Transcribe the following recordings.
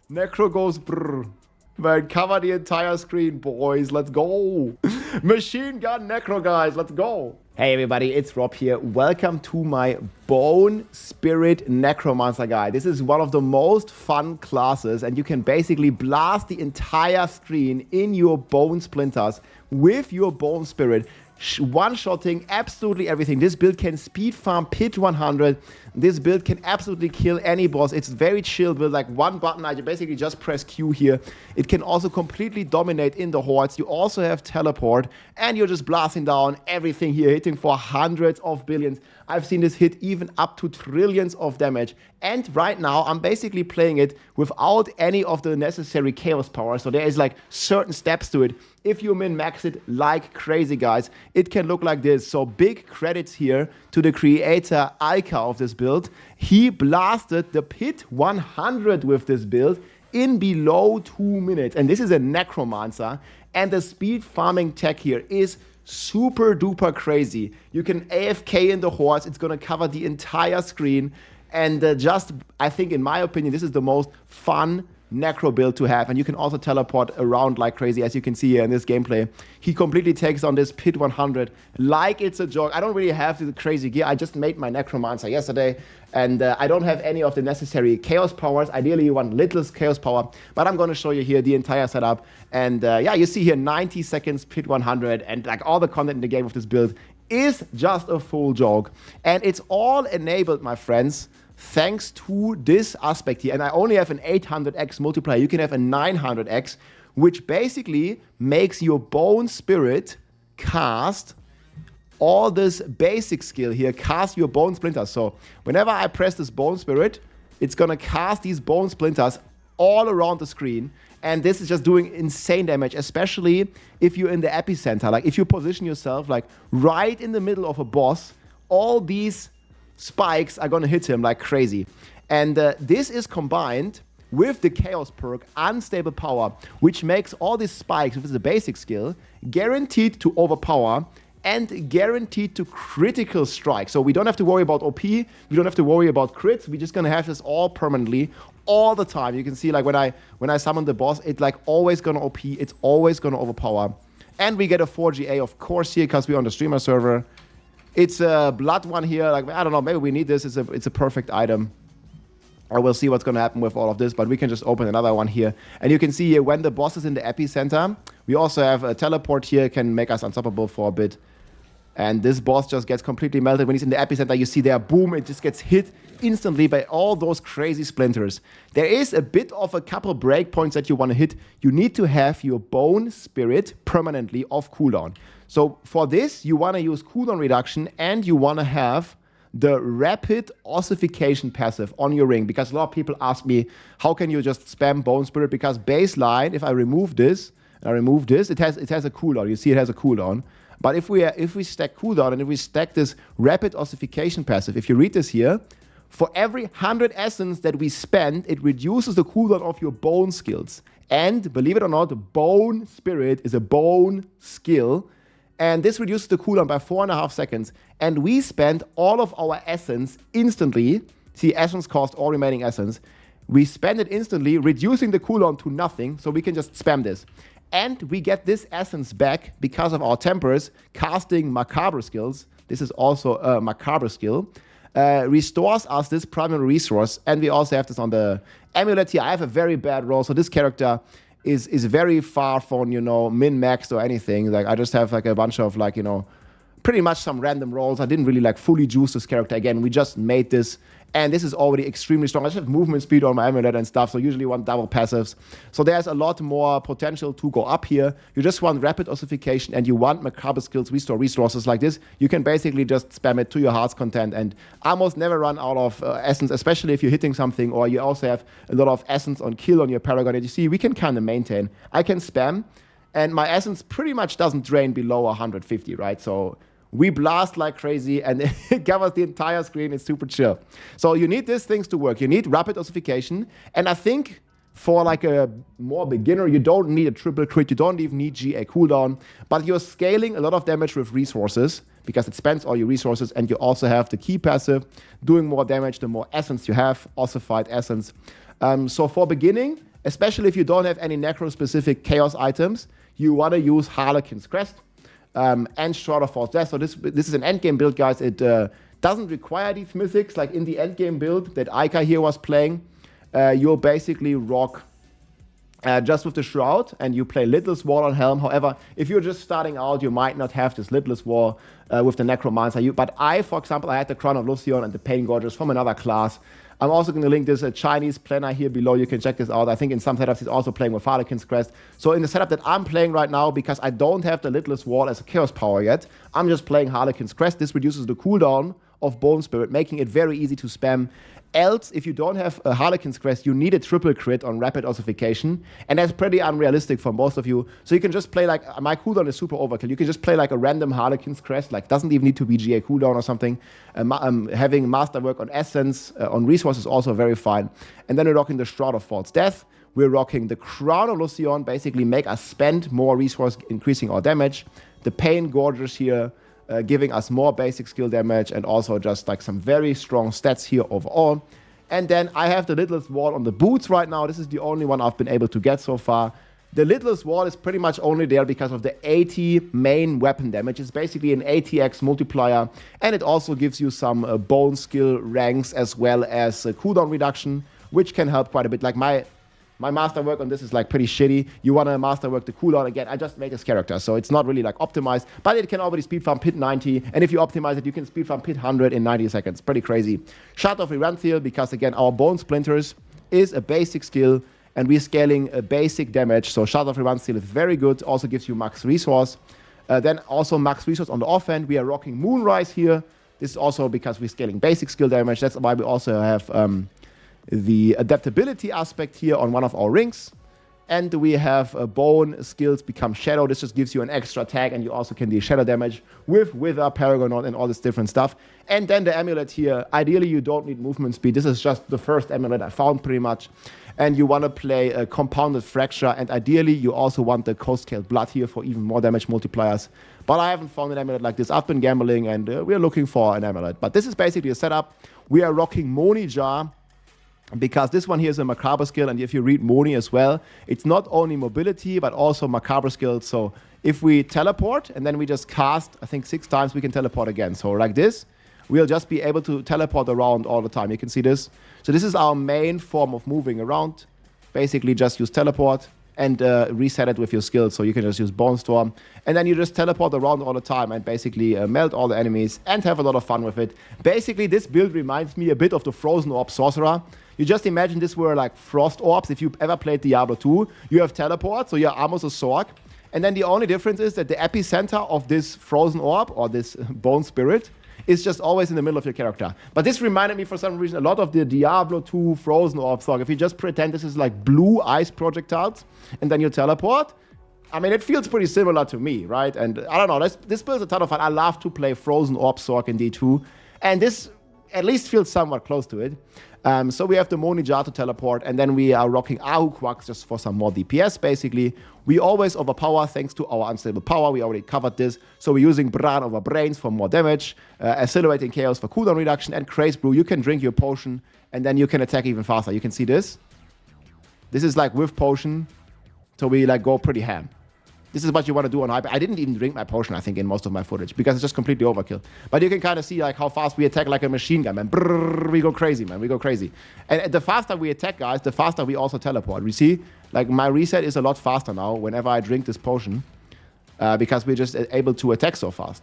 Necro goes brrr. Man, cover the entire screen, boys. Let's go. Machine gun Necro, guys. Let's go. Hey, everybody. It's Rob here. Welcome to my Bone Spirit Necromancer guy. This is one of the most fun classes, and you can basically blast the entire screen in your Bone Splinters with your Bone Spirit. One-shotting absolutely everything. This build can speed farm Pit 100. This build can absolutely kill any boss. It's very chill build, like one button. I basically just press Q here. It can also completely dominate in the Hordes. You also have teleport, and you're just blasting down everything here, hitting for hundreds of billions. I've seen this hit even up to trillions of damage. And right now, I'm basically playing it without any of the necessary chaos power. So there is like certain steps to it. If you min-max it like crazy, guys, it can look like this. So big credits here to the creator Akiha of this build. He blasted the Pit 100 with this build in below 2 minutes. And this is a Necromancer. And the speed farming tech here is super duper crazy. You can AFK in the Hordes. It's going to cover the entire screen. And I think, in my opinion, this is the most fun Necro build to have. And you can also teleport around like crazy, as you can see here in this gameplay. He completely takes on this Pit 100 like it's a joke. I don't really have the crazy gear. I just made my Necromancer yesterday, and I don't have any of the necessary chaos powers. Ideally, you want littlest chaos power, but I'm going to show you here the entire setup. And yeah, you see here 90 seconds Pit 100, and like all the content in the game of this build is just a full joke. And it's all enabled, my friends, thanks to this aspect here. And I only have an 800x multiplier. You can have a 900x, which basically makes your Bone Spirit cast all this basic skill here, cast your Bone Splinters. So whenever I press this Bone Spirit, it's going to cast these Bone Splinters all around the screen. And this is just doing insane damage, especially if you're in the epicenter. Like if you position yourself like right in the middle of a boss, all these spikes are going to hit him like crazy. And this is combined with the Chaos perk, Unstable Power, which makes all these spikes, which is a basic skill, guaranteed to overpower and guaranteed to critical strike. So we don't have to worry about OP, we don't have to worry about crits, we're just going to have this all permanently, all the time. You can see like when I summon the boss, it's like always going to OP, it's always going to overpower. And we get a 4GA, of course, here, because we're on the streamer server. It's a blood one here. Like, I don't know, maybe we need this. It's a perfect item. Or we'll see what's going to happen with all of this, but we can just open another one here. And you can see here, when the boss is in the epicenter, we also have a teleport here, can make us unstoppable for a bit. And this boss just gets completely melted. When he's in the epicenter, you see there, boom, it just gets hit instantly by all those crazy splinters. There is a bit of a couple breakpoints that you want to hit. You need to have your Bone Spirit permanently off cooldown. So for this, you want to use cooldown reduction, and you want to have the rapid ossification passive on your ring, because a lot of people ask me, how can you just spam Bone Spirit? Because baseline, if I remove this, and I remove this, it has a cooldown. You see it has a cooldown. But if we stack cooldown, and if we stack this rapid ossification passive, if you read this here, for every 100 essence that we spend, it reduces the cooldown of your bone skills. And believe it or not, Bone Spirit is a bone skill. And this reduces the cooldown by 4.5 seconds. And we spend all of our essence instantly. See, essence cost all remaining essence. We spend it instantly, reducing the cooldown to nothing. So we can just spam this. And we get this essence back because of our tempers, casting Macabre skills. This is also a Macabre skill. Restores us this primary resource. And we also have this on the amulet here. I have a very bad roll. So this character is very far from, min-maxed or anything. Like, I just have like a bunch of like, pretty much some random rolls. I didn't really like fully juice this character. Again, we just made this, and this is already extremely strong. I just have movement speed on my amulet and stuff, so usually want double passives. So there's a lot more potential to go up here. You just want rapid ossification, and you want Macabre skills, restore resources like this. You can basically just spam it to your heart's content and almost never run out of essence, especially if you're hitting something, or you also have a lot of essence on kill on your Paragon. And you see, we can kind of maintain. I can spam, and my essence pretty much doesn't drain below 150, right? So we blast like crazy, and it covers the entire screen. It's super chill. So you need these things to work. You need rapid ossification. And I think for like a more beginner, you don't need a triple crit. You don't even need GA cooldown. But you're scaling a lot of damage with resources, because it spends all your resources. And you also have the key passive, doing more damage the more essence you have, ossified essence. So for beginning, especially if you don't have any Necro-specific Chaos items, you want to use Harlequin's Crest and Shroud of False Death. So this is an endgame build, guys. It doesn't require these mythics. Like in the endgame build that Aika here was playing, you'll basically rock just with the Shroud, and you play Lidless Wall on Helm. However, if you're just starting out, you might not have this Lidless Wall with the Necromancer. But for example, I had the Crown of Lucion and the Pain Gorges from another class. I'm also going to link this Chinese planner here below. You can check this out. I think in some setups he's also playing with Harlequin's Crest. So in the setup that I'm playing right now, because I don't have the Lidless Wall as a Chaos Power yet, I'm just playing Harlequin's Crest. This reduces the cooldown of Bone Spirit, making it very easy to spam. Else, if you don't have a Harlequin's Crest, you need a triple crit on Rapid Ossification, and that's pretty unrealistic for most of you. So you can just play like, my cooldown is super overkill. You can just play like a random Harlequin's Crest, like doesn't even need to be GA cooldown or something. Having Masterwork on Essence, on Resources also very fine. And then we're rocking the Shroud of False Death. We're rocking the Crown of Lucion, basically make us spend more resource, increasing our damage. The Pain Gorges here, giving us more basic skill damage and also just like some very strong stats here overall. And then I have the Lidless Wall on the boots right now. This is the only one I've been able to get so far. The Lidless Wall is pretty much only there because of the 80 main weapon damage. It's basically an 80x multiplier, and it also gives you some bone skill ranks as well as cooldown reduction, which can help quite a bit. Like my masterwork on this is like pretty shitty. You want to masterwork the cooldown again. I just made this character, so it's not really like optimized, but it can already speed farm pit 90, and if you optimize it, you can speed farm pit 100 in 90 seconds. Pretty crazy. Shard of Eranthiel, because again, our Bone Splinters is a basic skill, and we're scaling a basic damage, so Shard of Eranthiel is very good. Also gives you max resource. Then also max resource on the offhand. We are rocking Moonrise here. This is also because we're scaling basic skill damage. That's why we also have the adaptability aspect here on one of our rings. And we have bone skills become shadow. This just gives you an extra tag, and you also can do shadow damage with Wither, Paragon, and all this different stuff. And then the amulet here. Ideally, you don't need movement speed. This is just the first amulet I found pretty much. And you want to play a compounded fracture. And ideally, you also want the Coast Scale Blood here for even more damage multipliers. But I haven't found an amulet like this. I've been gambling, and we're looking for an amulet. But this is basically a setup. We are rocking Moni Jar, because this one here is a Macabre skill, and if you read Moni as well, it's not only mobility, but also Macabre skills. So if we teleport, and then we just cast, I think 6 times, we can teleport again. So like this, we'll just be able to teleport around all the time. You can see this. So this is our main form of moving around. Basically just use teleport and reset it with your skills. So you can just use Bone Storm, and then you just teleport around all the time and basically melt all the enemies and have a lot of fun with it. Basically, this build reminds me a bit of the Frozen Orb Sorcerer. You just imagine this were like Frost Orbs. If you've ever played Diablo 2, you have teleport, so you're almost a Sorc. And then the only difference is that the epicenter of this Frozen Orb, or this Bone Spirit, is just always in the middle of your character. But this reminded me for some reason a lot of the Diablo 2 Frozen Orb Sorc. If you just pretend this is like blue ice projectiles, and then you teleport, I mean, it feels pretty similar to me, right? And I don't know, this build's a ton of fun. I love to play Frozen Orb Sorc in D2, and this at least feels somewhat close to it. So we have the Moni Jar to teleport, and then we are rocking Ahuquax just for some more DPS, basically. We always overpower thanks to our unstable power. We already covered this. So we're using Bran over Brains for more damage, Accelerating Chaos for cooldown reduction, and Craze Brew. You can drink your potion, and then you can attack even faster. You can see this. This is like with potion, so we like go pretty ham. This is what you want to do on hyper. I didn't even drink my potion, I think, in most of my footage, because it's just completely overkill. But you can kind of see like how fast we attack like a machine gun, man. Brrr, we go crazy, man. We go crazy. And the faster we attack, guys, the faster we also teleport. We see, like, my reset is a lot faster now whenever I drink this potion, because we're just able to attack so fast.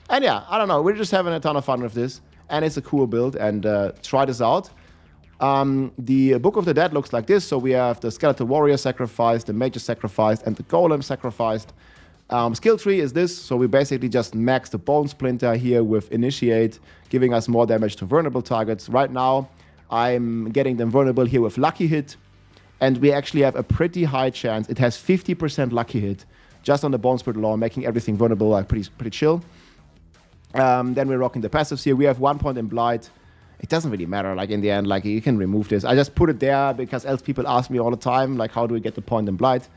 And yeah, I don't know. We're just having a ton of fun with this, and it's a cool build, and try this out. The Book of the Dead looks like this. So we have the Skeletal Warrior sacrificed, the Mages sacrificed, and the Golem sacrificed. Skill tree is this. So we basically just max the Bone Splinter here with Initiate, giving us more damage to vulnerable targets. Right now, I'm getting them vulnerable here with Lucky Hit. And we actually have a pretty high chance. It has 50% Lucky Hit just on the Bone Spirit alone, making everything vulnerable, like pretty chill. Then we're rocking the passives here. We have 1 point in Blight. It doesn't really matter, like, in the end, like, you can remove this. I just put it there because else people ask me all the time, like, how do we get the point in Blight?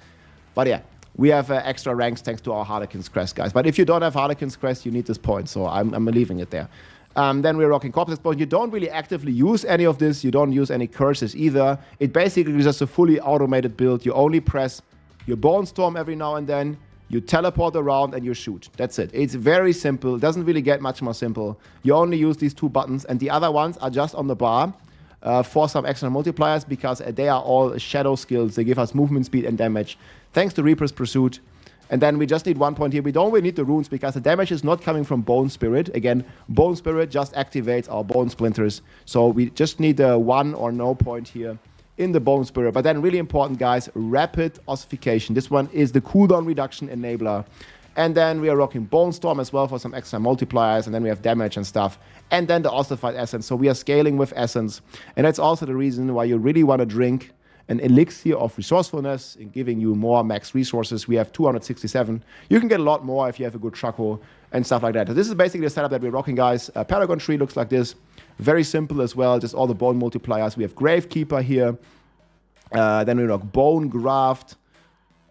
But yeah, we have extra ranks thanks to our Harlequin's Crest, guys. But if you don't have Harlequin's Crest, you need this point, so I'm leaving it there. Then we're rocking Corpse Explosion. You don't really actively use any of this. You don't use any curses either. It basically is just a fully automated build. You only press your Bone Storm every now and then. You teleport around and you shoot. That's it. It's very simple. It doesn't really get much more simple. You only use these 2 buttons, and the other ones are just on the bar for some extra multipliers, because they are all shadow skills. They give us movement speed and damage, thanks to Reaper's Pursuit. And then we just need 1 point here. We don't really need the runes because the damage is not coming from Bone Spirit. Again, Bone Spirit just activates our Bone Splinters. So we just need a 1 or no point here in the Bone Spirit. But then really important, guys, Rapid Ossification. This one is the cooldown reduction enabler. And then we are rocking Bone Storm as well for some extra multipliers. And then we have damage and stuff. And then the Ossified Essence. So we are scaling with Essence. And that's also the reason why you really want to drink an elixir of resourcefulness in giving you more max resources. We have 267. You can get a lot more if you have a good Chaco and stuff like that. So this is basically the setup that we're rocking, guys. A Paragon tree looks like this. Very simple as well, just all the bone multipliers. We have Gravekeeper here. Then we rock Bone Graft.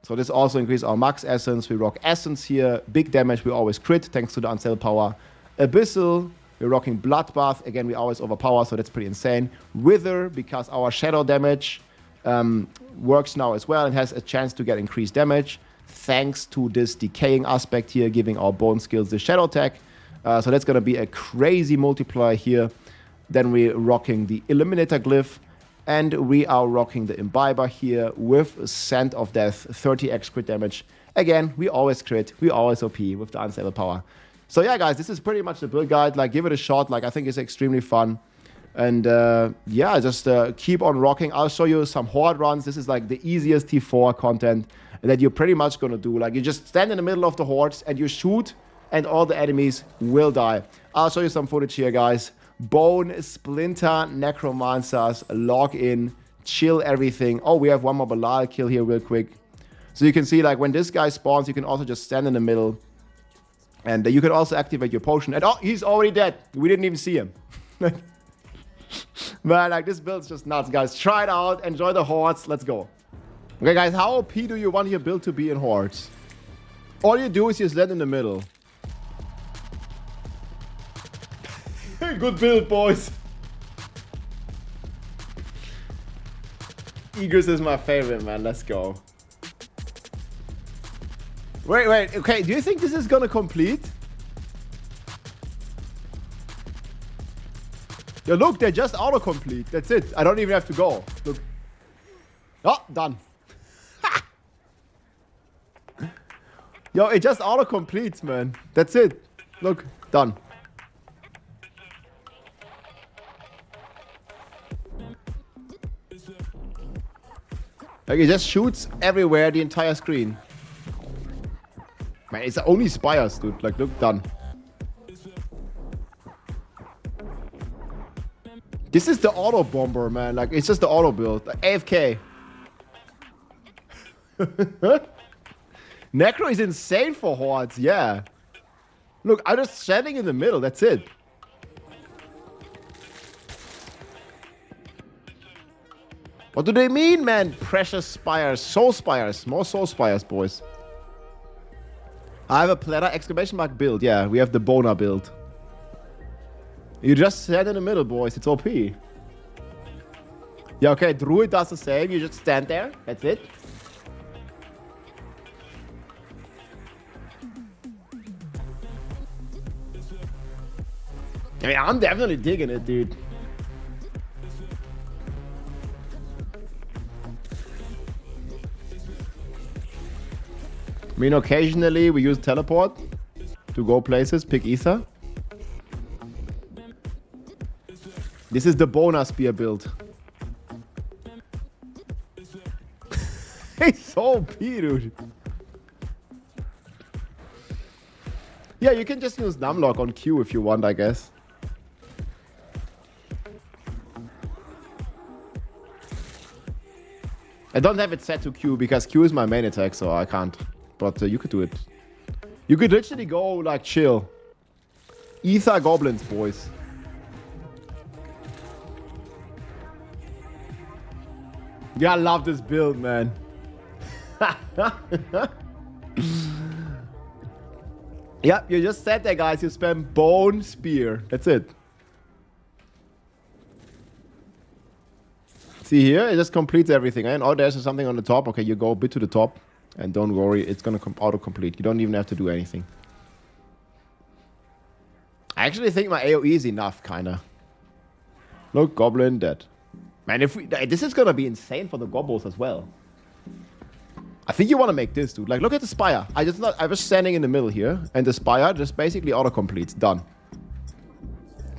So this also increases our max essence. We rock Essence here. Big damage, we always crit, thanks to the unstable power. Abyssal, we're rocking Bloodbath. Again, we always overpower, so that's pretty insane. Wither, because our shadow damage works now as well and has a chance to get increased damage thanks to this decaying aspect here, giving our bone skills the shadow attack. So that's going to be a crazy multiplier here. Then we're rocking the Eliminator Glyph, and we are rocking the Imbiber here with Scent of Death, 30x crit damage. Again, we always crit, we always OP with the unstable power. So yeah, guys, this is pretty much the build guide. Like, give it a shot. Like, I think it's extremely fun. And yeah, just keep on rocking. I'll show you some Horde runs. This is like the easiest T4 content that you're pretty much going to do. Like, you just stand in the middle of the Hordes and you shoot, and all the enemies will die. I'll show you some footage here, guys. Bone Splinter Necromancers, log in, chill everything. Oh, we have one more Balal kill here real quick. So you can see, like, when this guy spawns, you can also just stand in the middle. And you can also activate your potion. And oh, he's already dead. We didn't even see him. Man, like, this build's just nuts, guys. Try it out. Enjoy the Hordes. Let's go. Okay, guys, how OP do you want your build to be in Hordes? All you do is you stand in the middle. Good build, boys. Eagers is my favorite, man. Let's go. Wait. Okay, do you think this is gonna complete? Yo, look, they just autocomplete. That's it. I don't even have to go. Look. Oh, done. Yo, it just autocompletes, man. That's it. Look, done. Like, it just shoots everywhere, the entire screen. Man, it's only spires, dude. Like, look, done. This is the auto bomber, man. Like, it's just the auto build. Like, AFK. Necro is insane for Hordes, yeah. Look, I'm just standing in the middle. That's it. What do they mean, man? Precious spires, soul spires, more soul spires, boys. I have a platter exclamation mark build. Yeah, we have the Boner build. You just stand in the middle, boys. It's OP. Yeah, okay, Druid does the same. You just stand there. That's it. I mean, I'm definitely digging it, dude. I mean, occasionally we use teleport to go places, pick ether. This is the Boner Spear build. It's so OP, dude. Yeah, you can just use Numlock on Q if you want, I guess. I don't have it set to Q because Q is my main attack, so I can't. But you could do it. You could literally go, like, chill. Ether goblins, boys. Yeah, I love this build, man. Yeah, you just said there, guys. You spam bone spear. That's it. See here, it just completes everything. And oh, there's something on the top. Okay, you go a bit to the top. And don't worry, it's gonna auto-complete. You don't even have to do anything. I actually think my AoE is enough, kinda. Look, goblin dead. Man, if we... This is gonna be insane for the gobos as well. I think you want to make this, dude. Like, look at the spire. I was standing in the middle here, and the spire just basically auto-completes. Done.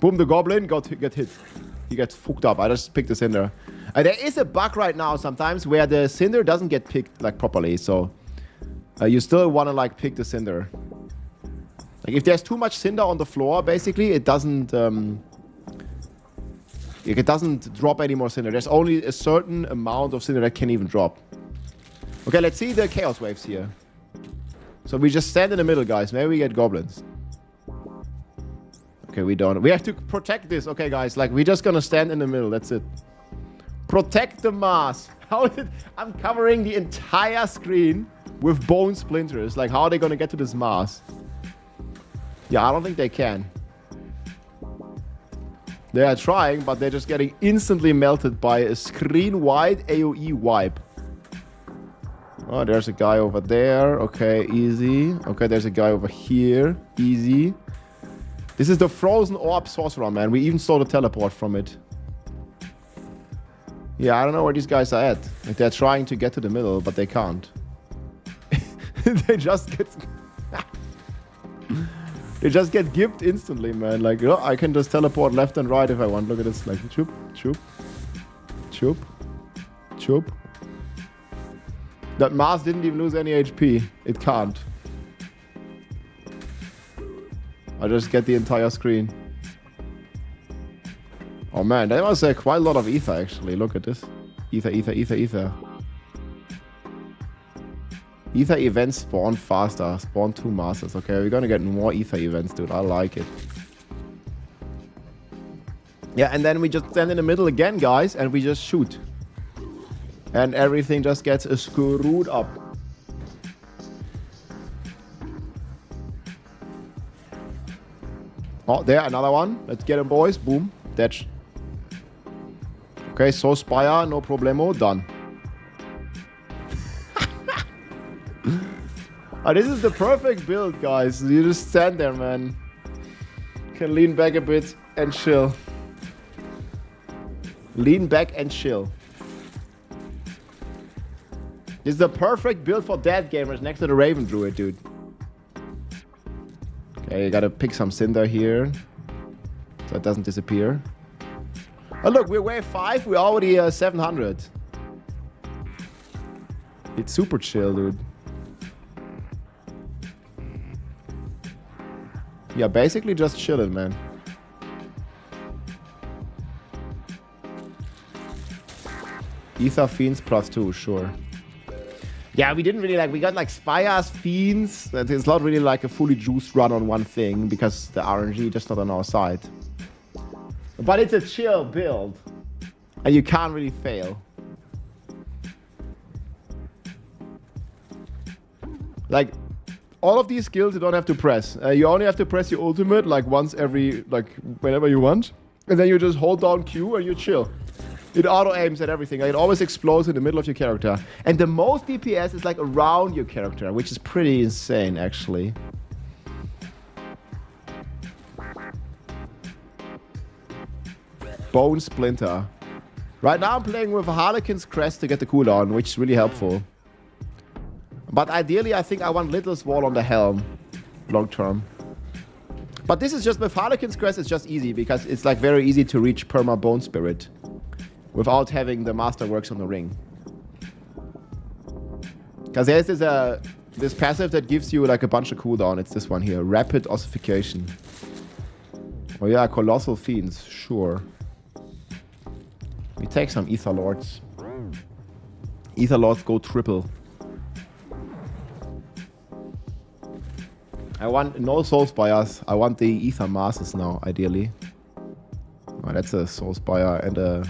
Boom, the goblin get hit. He gets fucked up. I just picked the cinder. There is a bug right now sometimes where the cinder doesn't get picked, like, properly. So, you still want to, like, pick the cinder. Like, if there's too much cinder on the floor, basically, it doesn't drop any more cinder. There's only a certain amount of cinder that can even drop. Okay, let's see the chaos waves here. So we just stand in the middle, guys. Maybe we get goblins. Okay, we don't. We have to protect this. Okay, guys. Like, we're just gonna stand in the middle. That's it. Protect the mass. How is it? I'm covering the entire screen with bone splinters. Like, how are they gonna get to this mass? Yeah, I don't think they can. They are trying, but they're just getting instantly melted by a screen-wide AoE wipe. Oh, there's a guy over there. Okay, easy. Okay, there's a guy over here. Easy. This is the frozen orb sorcerer, man. We even saw the teleport from it. Yeah, I don't know where these guys are at. Like, they're trying to get to the middle, but they can't. They just get... They just get gipped instantly, man. Like, you know, I can just teleport left and right if I want. Look at this. Like, choop, choop, choop, choop. That mask didn't even lose any HP. It can't. I just get the entire screen. Oh man, that was quite a lot of ether actually. Look at this. Ether, ether, ether, ether. Ether events spawn faster. Spawn 2 masters. Okay, we're gonna get more ether events, dude. I like it. Yeah, and then we just stand in the middle again, guys, and we just shoot. And everything just gets screwed up. Oh, there, another one. Let's get him, boys. Boom. That's... Okay, so Spire, no problemo. Done. Oh, this is the perfect build, guys. You just stand there, man. Can lean back a bit and chill. Lean back and chill. This is the perfect build for dead gamers next to the Raven Druid, dude. Okay, you gotta pick some Cinder here. So it doesn't disappear. Oh look, we're wave 5, we're already 700. It's super chill, dude. Yeah, basically just chilling, man. Ether Fiends +2, sure. Yeah, we didn't really we got Spires, Fiends. It's not really like a fully juiced run on one thing because the RNG just not on our side. But it's a chill build. And you can't really fail. Like, all of these skills you don't have to press. You only have to press your ultimate once every, whenever you want. And then you just hold down Q and you chill. It auto-aims at everything. It always explodes in the middle of your character. And the most DPS is around your character, which is pretty insane, actually. Bone Splinter. Right now I'm playing with a Harlequin's Crest to get the cooldown, which is really helpful. But ideally, I think I want Little's Wall on the Helm. Long term. But this is just, with Harlequin's Crest, it's just easy, because it's very easy to reach Perma Bone Spirit. Without having the Masterworks on the ring. Because there's this passive that gives you a bunch of cooldown. It's this one here. Rapid Ossification. Oh yeah, Colossal Fiends. Sure. We take some Ether Lords. Ether Lords go triple. I want no Soul Spires. I want the Ether Masses now, ideally. Oh, that's a Soul Spire and a...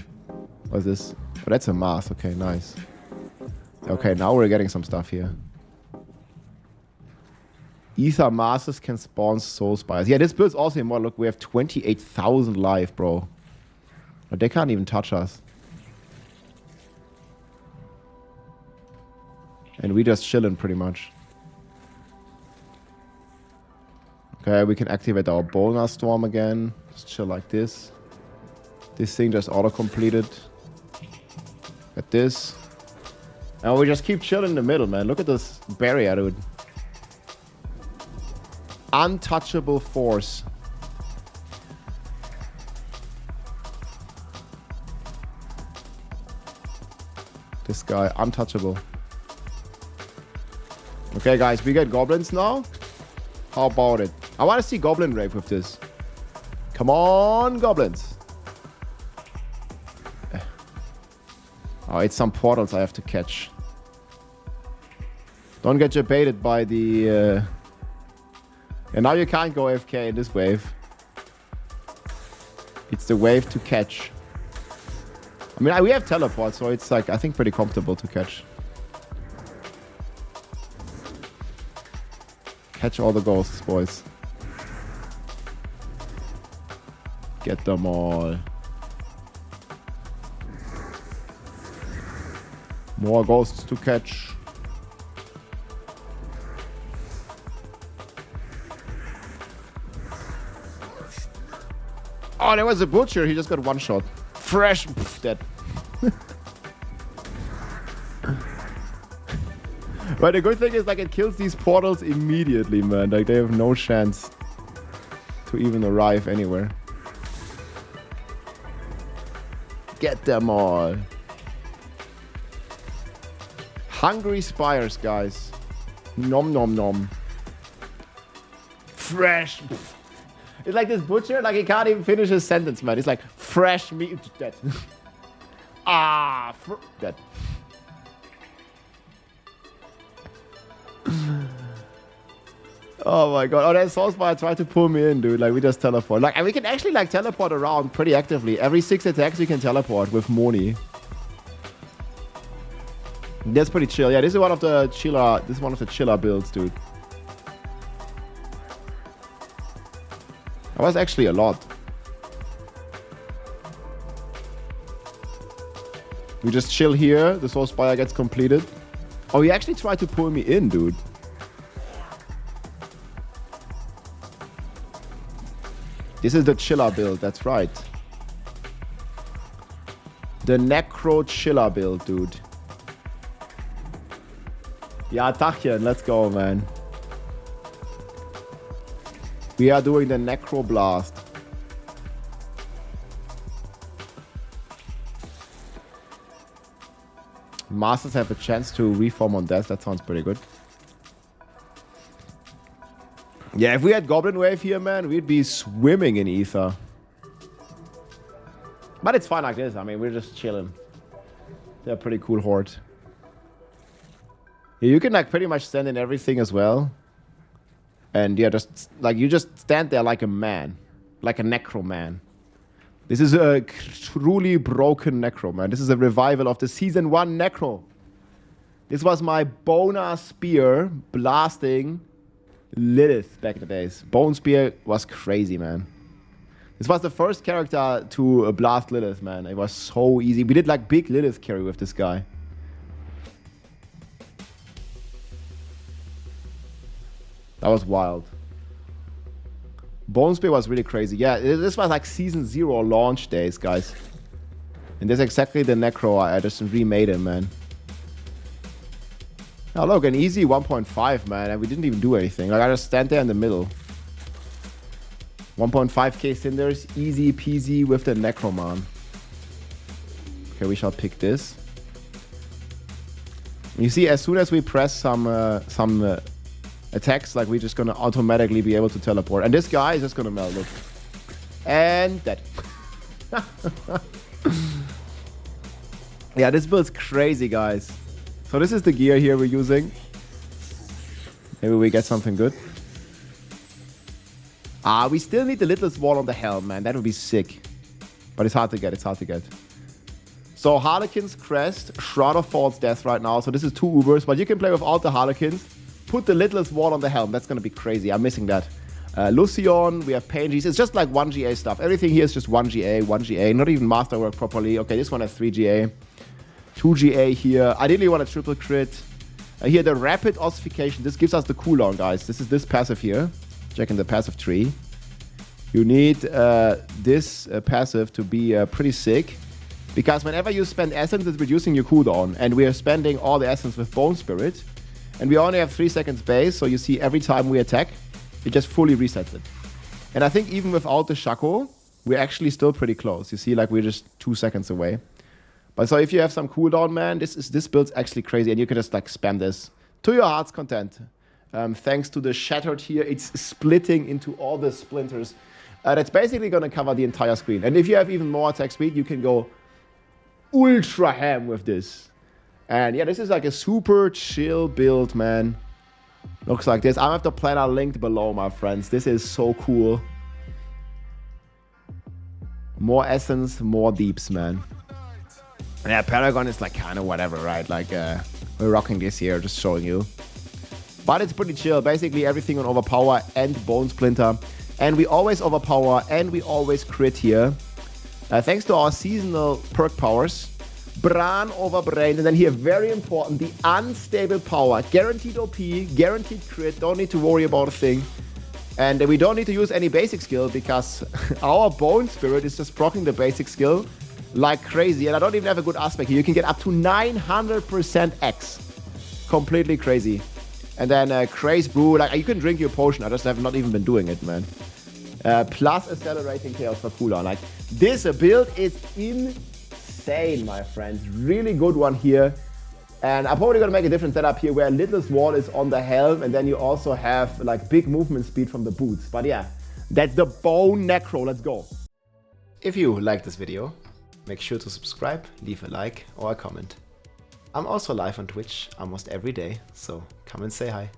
What's this? Oh, that's a mask. Okay, nice. Okay, now we're getting some stuff here. Ether Masters can spawn Soul Spires. Yeah, this build's also immortal. Look, we have 28,000 life, bro. But they can't even touch us. And we just chilling pretty much. Okay, we can activate our Boulder Storm again. Just chill like this. This thing just auto-completed. At this. And we just keep chilling in the middle, man. Look at this barrier, dude. Untouchable force. This guy, untouchable. Okay, guys, we get goblins now. How about it? I want to see Goblin Rave with this. Come on, goblins. Oh, it's some portals I have to catch. Don't get baited by the... And now you can't go AFK in this wave. It's the wave to catch. I mean, we have teleport, so it's like, I think, pretty comfortable to catch. Catch all the ghosts, boys. Get them all. More ghosts to catch. Oh, there was a butcher. He just got one shot. Fresh. Pff, dead. But the good thing is, like, it kills these portals immediately, man. Like, they have no chance to even arrive anywhere. Get them all. Hungry spires, guys. Nom nom nom. Fresh. It's like this butcher, like, he can't even finish his sentence, man. It's like, fresh meat. Dead. Dead. Oh my god. Oh, that Soul Spire tried to pull me in, dude. Like, we just teleport. Like, and we can actually, like, teleport around pretty actively. Every 6 attacks, we can teleport with Moni. That's pretty chill. Yeah, this is one of the chiller builds, dude. That was actually a lot. We just chill here. The Soul Spire gets completed. Oh, he actually tried to pull me in, dude. This is the chiller build, that's right. The Necro chiller build, dude. Yeah, Tachchen, let's go, man. We are doing the Necro Blast. Masters have a chance to reform on death. That sounds pretty good. Yeah, if we had Goblin Wave here, man, we'd be swimming in ether. But it's fine like this. I mean, we're just chilling. They're a pretty cool horde. Yeah, you can, like, pretty much stand in everything as well. And yeah, just like, you just stand there like a man. Like a Necro man. This is a truly broken Necro, man. This is a revival of the Season 1 Necro. This was my Boner Spear blasting Lilith back in the days. Bone Spear was crazy, man. This was the first character to blast Lilith, man. It was so easy. We did, like, big Lilith carry with this guy. That was wild. Bone Spear was really crazy. Yeah, this was like Season 0 launch days, guys. And this is exactly the Necro. I just remade him, man. Oh, look, an easy 1.5, man. And we didn't even do anything. Like, I just stand there in the middle. 1.5k cinders. Easy peasy with the Necro, man. Okay, we shall pick this. You see, as soon as we press some attacks, like, we're just gonna automatically be able to teleport. And this guy is just gonna melt, look. And dead. Yeah, this build's crazy, guys. So this is the gear here we're using. Maybe we get something good. We still need the Littlest Wall on the helm, man. That would be sick. But it's hard to get, it's hard to get. So Harlequin's Crest, Shroud of False Death right now. So this is 2 Ubers, but you can play without the Harlequins. put the littlest wall on the helm. That's going to be crazy. I'm missing that. Lucion, we have Painges. It's just like 1 GA stuff. Everything here is just 1 GA, 1 GA. Not even masterwork properly. Okay, this one has 3 GA. 2 GA here. Ideally, you want a triple crit. Here, the rapid ossification. This gives us the cooldown, guys. This is this passive here. Checking the passive tree. You need this passive to be pretty sick. Because whenever you spend essence, it's reducing your cooldown. And we are spending all the essence with Bone Spirit. And we only have 3 seconds base. So you see every time we attack, it just fully resets it. And I think even without the Shaco, we're actually still pretty close. You see, like, we're just 2 seconds away. But so if you have some cooldown, man, this build's actually crazy. And you can just, like, spam this to your heart's content. Thanks to the Shattered here, it's splitting into all the splinters. That's basically going to cover the entire screen. And if you have even more attack speed, you can go ultra ham with this. And yeah, this is like a super chill build, man. Looks like this. I have the planner linked below, my friends. This is so cool. More essence, more deeps, man. Yeah, Paragon is like kind of whatever, right? Like, we're rocking this here, just showing you. But it's pretty chill. Basically, everything on Overpower and Bone Splinter. And we always overpower and we always crit here. Thanks to our seasonal perk powers. Bran over Brain. And then here, very important, the unstable power. Guaranteed OP, guaranteed crit. Don't need to worry about a thing. And we don't need to use any basic skill because our Bone Spirit is just proccing the basic skill like crazy. And I don't even have a good aspect here. You can get up to 900% X. Completely crazy. And then Craze Brew, like you can drink your potion. I just have not even been doing it, man. Plus accelerating chaos for cooldown. Like this build is insane, my friends. Really good one here. And I'm probably gonna make a different setup here where Littlest Wall is on the helm, and then you also have like big movement speed from the boots. But yeah, that's the Bone Necro. Let's go. If you like this video, make sure to subscribe, leave a like or a comment. I'm also live on Twitch almost every day, so come and say hi.